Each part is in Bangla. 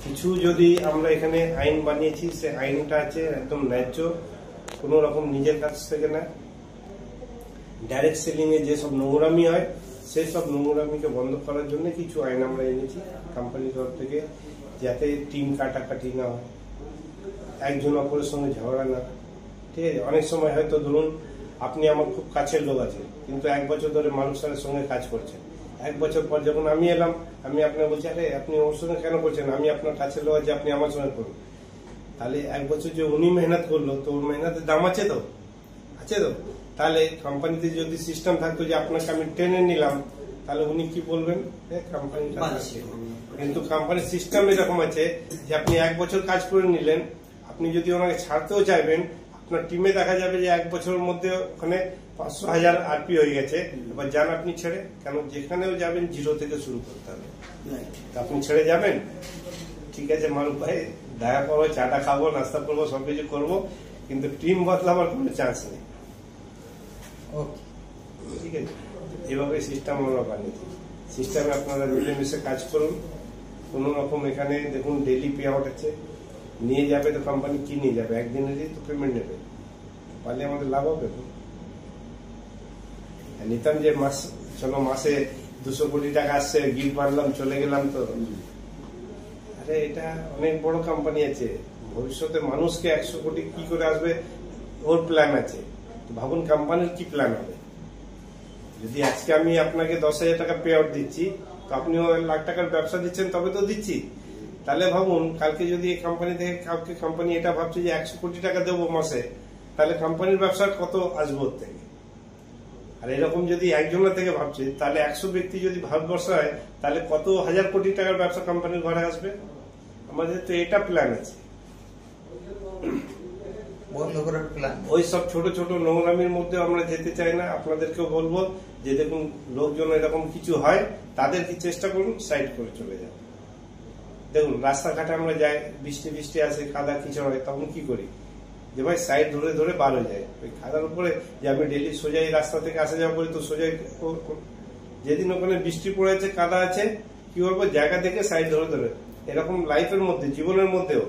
কিছু যদি আমরা এখানে আইন বানিয়েছি, সে আইনটা আছে একদম ন্যায্য, কোন রকম নিজের কাছ থেকে না। ডাইরেক্ট সেলিং এ যেসব নোংরামি হয় সেই সব নোংরামিকে বন্ধ করার জন্য কিছু আইন আমরা এনেছি কোম্পানির তরফ থেকে, যাতে টিম কাটাকাটি না হয়, একজন অপরের সঙ্গে ঝগড়া না। ঠিক আছে, অনেক সময় হয়তো ধরুন আপনি আমার খুব কাছের লোক আছে, কিন্তু 1 বছর ধরে মানুষের সঙ্গে কাজ করছেন। 1 বছর পর যখন আমি এলাম, আমি আপনাকে বলছি, আরে আপনি ওর সঙ্গে কেন করছেন, আমি আপনার কাছের লোক আছে, আপনি আমার সঙ্গে করুন। তাহলে 1 বছর যে উনি মেহনত করলো, তো ওর মেহনতের দাম আছে তো, আছে তো। তাহলে কোম্পানিতে যদি সিস্টেম থাকতো যে আপনাকে আমি টেনে নিলাম, তাহলে উনি কি বলবেন, কোম্পানিটা। কিন্তু কোম্পানির সিস্টেম এরকম আছে যে আপনি 1 বছর কাজ করে নিলেন, আপনি যদি ওনাকে ছাড়তেও চাইবেন, আপনার টিমে দেখা যাবে যে 1 বছরের মধ্যে ওখানে 500,000 আরপি হয়ে গেছে। এবার যান আপনি ছেড়ে, কেন যেখানেও যাবেন 0 থেকে শুরু করতে হবে। আপনি ছেড়ে যাবেন, ঠিক আছে মারুফ ভাই, দেখা করবো, চাটা খাবো, নাস্তা করবো, সবকিছু করবো, কিন্তু টিম বদলাবার কোনো চান্স নেই। ঠিক আছে, এভাবে সিস্টেম আমরা বানিয়েছি। সিস্টেমে আপনারা মিলেমিশে কাজ করুন। কোন রকম এখানে দেখুন ডেইলি পে আউট আছে, নিয়ে যাবে তো কোম্পানি কি নিয়ে যাবে, একদিনেরই তো পেমেন্ট নেবে, পারলে আমাদের লাভ হবে। নিতাম যে চলো মাসে 200 কোটি টাকা আসছে, গিফট বানলাম, চলে গেলাম, তো আরে এটা অনেক বড় কোম্পানি আছে, ভবিষ্যতে মানুষকে 100 কোটি কি করে আসবে ওর প্ল্যান আছে। ভাবুন কোম্পানির কি প্ল্যান হবে। যদি আজকে আমি আপনাকে 10,000 টাকা পে আউট দিচ্ছি, তো আপনি 1 লাখ টাকার ব্যবসা দিচ্ছেন, তবে তো দিচ্ছি। তাহলে ভাবুন কালকে যদি এই কোম্পানি থেকে কাউকে কোম্পানি এটা ভাবছে যে 100 কোটি টাকা দেবো মাসে, তাহলে কোম্পানির ব্যবসা কত আসবে ওর থেকে। আর এরকম যদি একজনের থেকে ভাবছে, তাহলে 100 ব্যক্তি যদি ভারতবর্ষ হয়, তাহলে কত হাজার কোটি টাকার ব্যবসা কোম্পানির ঘরে আসবে। আমাদের তো এটা প্ল্যান আছে, ওই সব ছোট ছোট নোংরামির মধ্যে আমরা যেতে চাই না। আপনাদেরকেও বলবো যে দেখুন লোকজন এরকম কিছু হয়, তাদেরকে চেষ্টা করুন সাইড করে চলে যান। দেখুন রাস্তাঘাটে আমরা যাই, বৃষ্টি আসে, কাদা কিছু হয়, তখন কি করি যে ভাই সাইড ধরে ধরে বার হয়ে যায়। ওই কাদার উপরে যে আমি ডেলি সোজাই রাস্তা থেকে আসা যাওয়া করি, তো সোজাই যেদিন ওখানে বৃষ্টি পড়েছে, কাদা আছে, কি বলবো, জায়গা থেকে সাইড ধরে ধরে। এরকম লাইফের মধ্যে, জীবনের মধ্যেও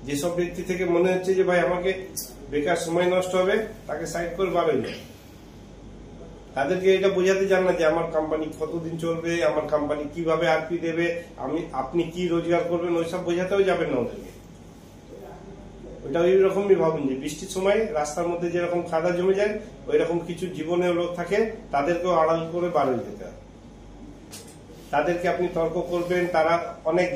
যেসব ব্যক্তি থেকে মনে হচ্ছে যে ভাই আমাকে বেকার সময় নষ্ট হবে, তাকে সাইড করে বার হয়ে যায়। তাদেরকে এটা বোঝাতে চান না যে আমার কোম্পানি কতদিন চলবে, আমার কোম্পানি কিভাবে আরপি দেবে, আপনি কি রোজগার করবেন, ওইসব বোঝাতেও যাবেন না ওদেরকে। ওইটা ওই রকমই ভাবুন যে বৃষ্টির সময় রাস্তার মধ্যে যেরকম কাদা জমে যায়, ওই রকম কিছু জীবনের লোক থাকে, তাদেরকেও আড়াল করে বার হয়ে যেতে হবে। তাদেরকে আপনি তর্ক করবেন, তারা অনেক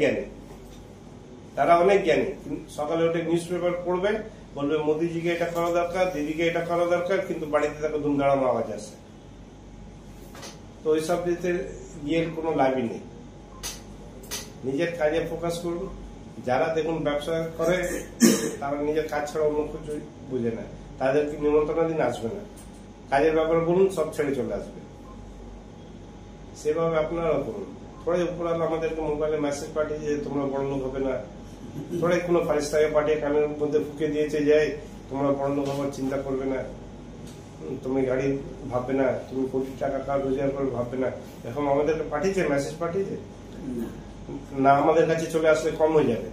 জ্ঞানী, সকালে উঠে নিউজ পেপার পড়বে, বলবে মোদিজিকে এটা করা দরকার, দিদিকে এটা করা দরকার, কিন্তু বাড়িতে তাকে ধুমধাড়াম আওয়াজ আসে। তো ওইসব দিতে গিয়ে কোনো লাভই নেই। নিজের কাজে ফোকাস করুন। যারা দেখুন ব্যবসা করে, তারা নিজের কাজ ছাড়া অন্য কিছু বুঝে না, তাদেরকে নিমন্ত্রণাদিন আসবে না। কাজের ব্যাপারে বলুন, সব ছেড়ে চলে আসবে। সেভাবে আপনারা করুন। থোড়াই উপরাল আমাদেরকে মোবাইলে মেসেজ পাঠিয়েছে তোমরা বড় লোক হবে না, থোড়াই কোনো ফারিস্তাকে পাঠিয়ে কানের মধ্যে ফুঁকে দিয়েছে যে তোমরা বড় লোক হবার চিন্তা করবে না, তুমি গাড়ি ভাববে না, তুমি কোটি টাকা কার রোজগার করে ভাববে না। এখন আমাদেরকে পাঠিয়েছে, মেসেজ পাঠিয়েছে না, আমাদের কাছে চলে আসলে কম হয়ে যাবে।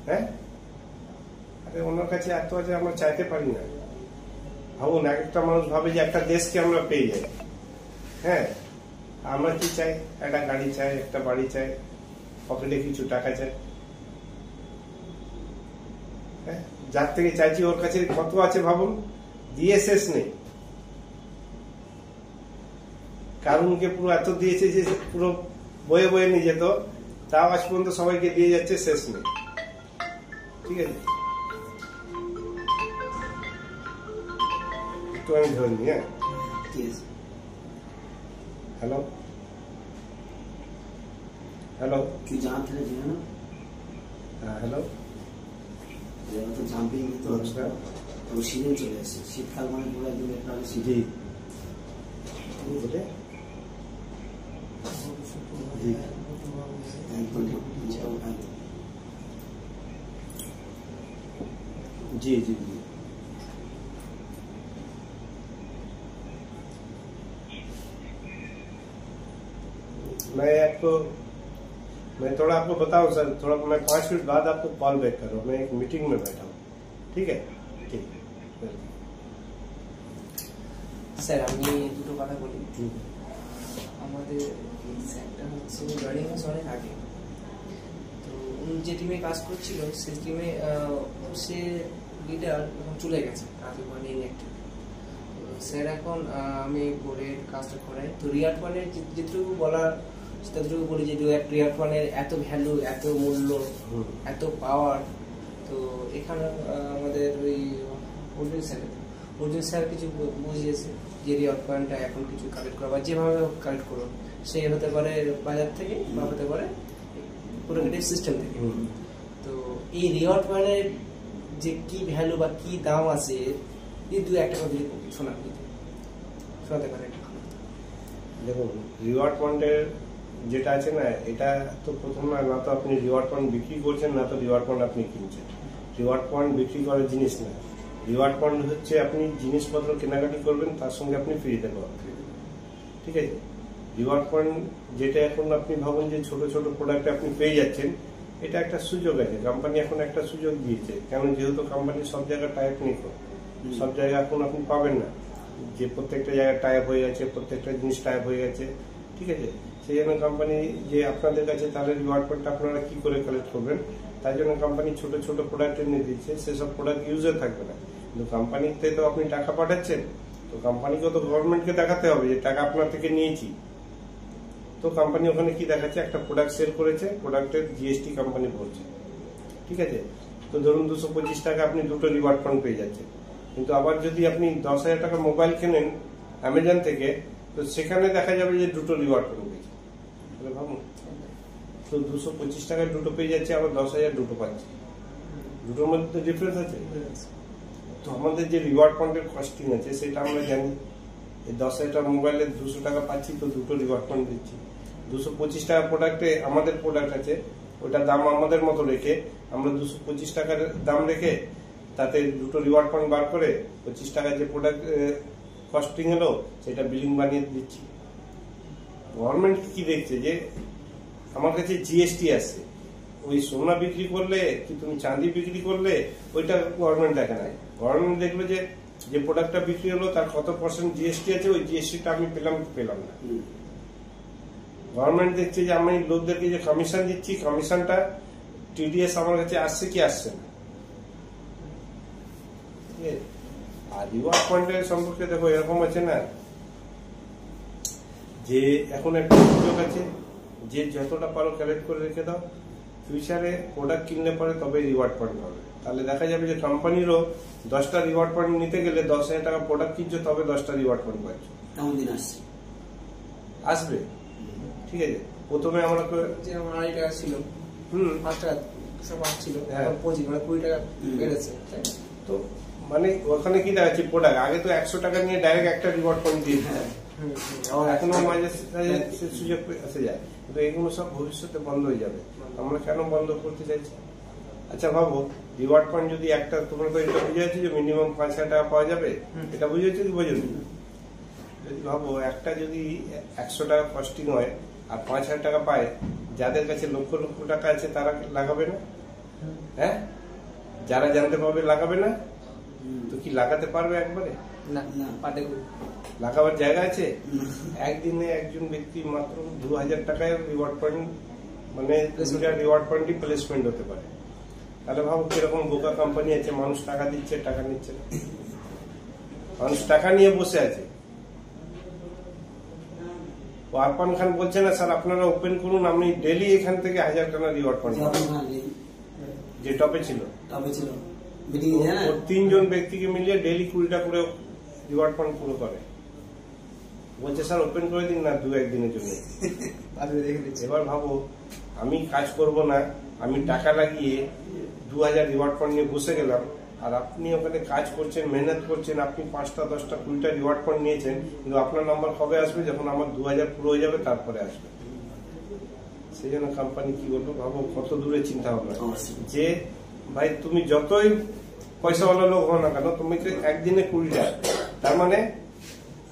হ্যাঁ, আরে ওনার কাছে এত আছে, আমরা চাইতে পারি না। ভাবুন একটা মানুষ ভাবে যে একটা দেশকে আমরা পেয়ে যাই। হ্যাঁ, আমরা কি চাই, একটা গাড়ি চাই, একটা বাড়ি চাই, পকেটে কিছু টাকা চাই। হ্যাঁ, যার থেকে চাইছি ওর কাছে কত আছে ভাবুন, দিয়ে শেষ নেই। কারুনকে পুরো এত দিয়েছে যে পুরো বয়ে বয়ে নিয়ে যেত, তাও আজ পর্যন্ত সবাইকে দিয়ে যাচ্ছে, শেষ নেই। ঠিক আছে, একটু আমি ধরে নি। হ্যাঁ, হ্যালো হ্যালো, হ্যাঁ হ্যালো, জাম্পিং তো সিজন চলে আসছে, শীতকাল মানে পুরো একদম জি जी जी जी मैं आपको मैं थोड़ा आपको बताऊं सर, थोड़ा मैं 5 मिनट बाद आपको कॉल बैक कर रहा हूँ, मैं एक मीटिंग में बैठा हूँ। ठीक है, ठीक है স্যার আমি দুটো কথা বলি। আমাদের এই স্যারটা হচ্ছে জয়েনিং হয়েছে অনেক আগে, তো উনি যে টিমে কাজ করছিল সেই টিমে সে লিডার এখন চলে গেছে, কাজে মানে ইনঅ্যাক্টিভ। স্যার এখন আমি বোর্ডের কাজটা করাই, তো রিয়াট ওয়ানের যেটুকু বলার ততটুকু বলি যে রিয়াট ওয়ানের এত ভ্যালু, এত মূল্য, এত পাওয়ার। তো এখানে আমাদের ওই অর্জুন স্যার কিছু বুঝিয়েছে যে রিওয়ার্ড পয়েন্টটা এখন কিছু কালেক্ট করা বা যেভাবে কালেক্ট করুন, সে হতে পারে বাজার থেকে বা হতে পারে প্রোডাক্টিভ সিস্টেম থেকে। তো এই রিওয়ার্ড পয়েন্টের যে কি ভ্যালু বা কি দাম আছে, এই দু একটা কথা শোনাতে পারেন। দেখুন, রিওয়ার্ড পয়েন্টের যেটা আছে না, এটা তো প্রথম না তো আপনি রিওয়ার্ড পয়েন্ট বিক্রি করছেন, না তো রিওয়ার্ড পয়েন্ট আপনি কিনছেন। রিওয়ার্ড পয়েন্ট বিক্রি করার জিনিস না, রিওয়ার্ড পয়েন্ট হচ্ছে আপনি জিনিসপত্র কেনাকাটি করবেন, তার সঙ্গে আপনি ফ্রিতে পাবেন। ঠিক আছে, রিওয়ার্ড পয়েন্ট যেটা এখন আপনি ভাবেন যে ছোট ছোট প্রোডাক্ট আপনি পেয়ে যাচ্ছেন, এটা একটা সুযোগ আছে, কোম্পানি এখন একটা সুযোগ দিয়েছে। কেন, যেহেতু কোম্পানি সব জায়গায় টাইপ নেই, সব জায়গায় এখন আপনি পাবেন না যে প্রত্যেকটা জায়গায় টাইপ হয়ে গেছে, প্রত্যেকটা জিনিস টাইপ হয়ে গেছে। ঠিক আছে, সেই জন্য কোম্পানি যে আপনাদের কাছে তাহলে রিওয়ার্ড পয়েন্টটা আপনারা কি করে কালেক্ট করবেন, তার জন্য কোম্পানি ছোট ছোট প্রোডাক্ট এনে দিচ্ছে। সেসব প্রোডাক্ট ইউজে থাকবে না, কিন্তু কোম্পানিতে তো আপনি টাকা পাঠাচ্ছেন, তো কোম্পানিকে তো গভর্নমেন্টকে দেখাতে হবে যে টাকা আপনার থেকে নিয়েছি। তো কোম্পানি ওখানে কি দেখাচ্ছে, একটা প্রোডাক্ট সেল করেছে, প্রোডাক্টের জিএসটি কোম্পানি ভরছে। ঠিক আছে, তো ধরুন 225 টাকা আপনি দুটো রিওয়ার্ড পয়েন্ট পেয়ে যাচ্ছেন। কিন্তু আবার যদি আপনি 10,000 টাকা মোবাইল কেনেন অ্যামাজন থেকে, তো সেখানে দেখা যাবে যে দুটো রিওয়ার্ড পয়েন্ট পেয়েছে। তাহলে ভাবুন, তো 225 টাকায় দুটো পেয়ে যাচ্ছে, আবার 10,000 দুটো পাচ্ছে, দুটোর মধ্যে তো ডিফারেন্স আছে। তো আমাদের যে রিওয়ার্ড পয়েন্টের কস্টিং আছে সেটা আমরা জানি, 10,000 টাকা মোবাইলে 200 টাকা পাচ্ছি, তো দুটো রিওয়ার্ড পয়েন্ট দিচ্ছি। 225 টাকা প্রোডাক্টে আমাদের প্রোডাক্ট আছে, ওটা দাম আমাদের মতো রেখে আমরা 225 টাকার দাম রেখে তাতে দুটো রিওয়ার্ড পয়েন্ট বার করে 25 টাকার যে প্রোডাক্ট কস্টিং হলো সেটা বিলিং বানিয়ে দিচ্ছি। গভর্নমেন্ট কি দেখছে যে আমার কাছে জিএসটি আছে, ওই সোনা বিক্রি করলে কি তুমি চাঁদি বিক্রি করলে ওইটা গভর্নমেন্ট দেখে না। গভর্নমেন্ট দেখলো যে যে প্রোডাক্টটা বিক্রি হলো তার কত % জিএসটি আছে, ওই জিএসটিটা আমি পেলাম কি পেলাম না। গভর্নমেন্ট দেখছে যে আমি লোকদেরকে যে কমিশন দিচ্ছি, কমিশনটা টিডিএস আমার কাছে আসছে কি আসছে না। আর রিওয়ার্ড পয়েন্টের সম্পর্কে দেখো এরকম আছে না, যে এখন একটা সুযোগ আছে যে যতটা পারো কালেক্ট করে রেখে দাও, ফিউচারে প্রোডাক্ট কিনলে পরে তবে রিওয়ার্ড পয়েন্ট পাবে। তাহলে দেখা যাবে যে কোম্পানিরও 10টা রিওয়ার্ড পয়েন্ট নিতে গেলে 10,000 টাকা প্রোডাক্ট কিনছো, তবে 10টা রিওয়ার্ড পয়েন্ট পাচ্ছ। কেমন দিন আসছে, আসবে। ঠিক আছে, প্রথমে আমরা যে আমার 2.5 টাকা ছিল, 5 টাকা সব ছিল, এখন 25 মানে 20 টাকা বেড়েছে। তো মানে ওখানে কি দেখাচ্ছে প্রোডাক্ট, আগে তো 100 টাকা নিয়ে ডাইরেক্ট একটা রিওয়ার্ড পয়েন্ট দিয়ে দিচ্ছে, এখনো মাঝে সুযোগ এসে যায়। কিন্তু এগুলো সব ভবিষ্যতে বন্ধ হয়ে যাবে, আমরা কেন বন্ধ করতে চাইছি? আচ্ছা ভাবো, রিওয়ার্ড পয়েন্ট যদি একটা, তোমরা তো এটা বুঝে যাচ্ছি যে মিনিমাম 5,000 টাকা পাওয়া যাবে, এটা বুঝেছো কি বোঝো? যদি ভাবো একটা যদি 100 টাকা কস্টিং হয় আর 5,000 টাকা পায়, যাদের কাছে লক্ষ লক্ষ টাকা আছে তারা লাগাবে না? হ্যাঁ, যারা জানতে পারবে লাগাবে না? তো কি লাগাতে পারবে একবারে? না, লাগাবার জায়গা আছে? একদিনে একজন ব্যক্তি মাত্র 2,000 টাকায় রিওয়ার্ড পয়েন্ট, মানে রিওয়ার্ড পয়েন্টই প্লেসমেন্ট হতে পারে। তাহলে ভাবো কিরকম বোকা কোম্পানি আছে, মানুষ টাকা দিচ্ছে, টাকা নিচ্ছে না, মানুষ টাকা নিয়ে বসে আছে। আরফান খান বলছে না স্যার আপনারা ওপেন করুন, আমি ডেলি এখান থেকে 1000 টাকা রিওয়ার্ড পয়েন্ট, যে টপে ছিল 3 জন ব্যক্তিকে মিলিয়ে ডেলি 20টা করে রিওয়ার্ড পয়েন্ট পুরো করে। বলছে স্যার ওপেন করে দিন না 2-1 দিনের জন্য। এবার ভাবো, আমি কাজ করব না, আমি টাকা লাগিয়ে 2000 রিওয়ার্ড পয়েন্ট নিয়ে বসে গেলাম, আর আপনি ওখানে কাজ করছেন, মেহনত করছেন, আপনি 5টা 10টা 20টা রিওয়ার্ড পয়েন্ট নিয়েছেন, কিন্তু আপনার নাম্বার কবে আসবে? যখন আমার 2000 পুরো হয়ে যাবে তারপরে আসবে। সেই জন্য কোম্পানি কি বলবো, ভাবো কত দূরে চিন্তা ভাবনা, যে ভাই তুমি যতই পয়সাওয়ালা লোক হো না কেন, তুমি একদিনে 20টা, তার মানে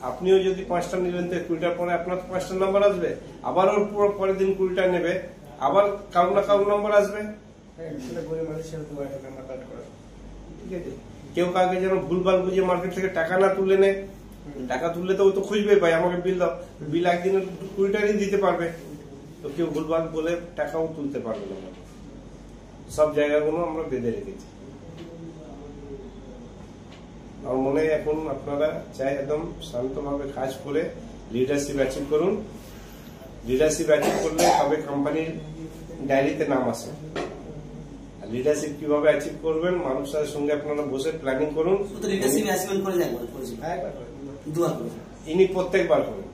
আপনিও যদি 5টা নিলেন তো 20টার পরে আপনার তো 5টা নাম্বার আসবে, আবার ওর পুরো পরের দিন 20টা নেবে, আবার কারো না কারো নম্বর আসবে। সেটা গরিব মানুষের তো একটা নাম্বার কাট করা, ঠিক আছে, কেউ কাউকে যেন ভুলভাল বুঝে মার্কেট থেকে টাকা না তুলে নেয়। টাকা তুললে তো ও তো খুঁজবে, ভাই আমাকে বিল দাও, বিল একদিনে 20 টাকাই দিতে পারবে, তো কেউ ভুলভাল বলে টাকাও তুলতে পারবে না। সব জায়গাগুলো আমরা বেঁধে রেখেছি। আমার মনে হয় এখন আপনারা চাই একদম শান্তভাবে কাজ করে লিডারশিপ অ্যাচিভ করুন। লিডারশিপ অ্যাচিভ করলে তবে কোম্পানির ডায়েরিতে নাম আসে। লিডারশিপ কিভাবে অ্যাচিভ করবেন, মানুষের সঙ্গে আপনারা বসে প্ল্যানিং করুন। শুধু লিডারশিপ অ্যাচিভমেন্ট করে যায় করেছিল, একবার করে। দুবার করে। ইনি প্রত্যেকবার করেন।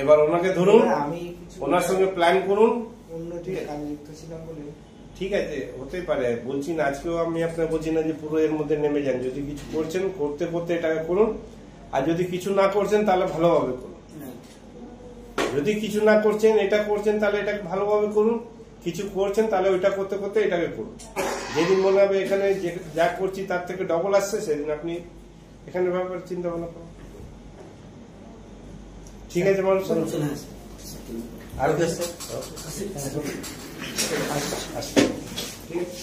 এবার ওনাকে ধরুন, আমি কিছু ওনার সঙ্গে প্ল্যান করুন। উন্নতির কাজে যুক্ত ছিলাম বলে ঠিক আছে, হতেই পারে, বলছি না আজকেও আমি আপনার বলছি না যে পুরো এর মধ্যে নেমে যান। যদি কিছু করছেন করতে করতে এটাকে করুন, আর যদি কিছু না করছেন তাহলে ভালোভাবে করুন। যদি কিছু না করছেন, এটা করছেন, তাহলে এটাকে ভালোভাবে করুন। কিছু করছেন তাহলে ওইটা করতে করতে এটাকে করুন। যেদিন মনে হবে এখানে যা করছি তার থেকে ডবল আসছে, সেদিন আপনি এখানে ব্যাপারে চিন্তা ভাবনা করুন। ঠিক আছে মানুষ, আর আসছে। ঠিক আছে।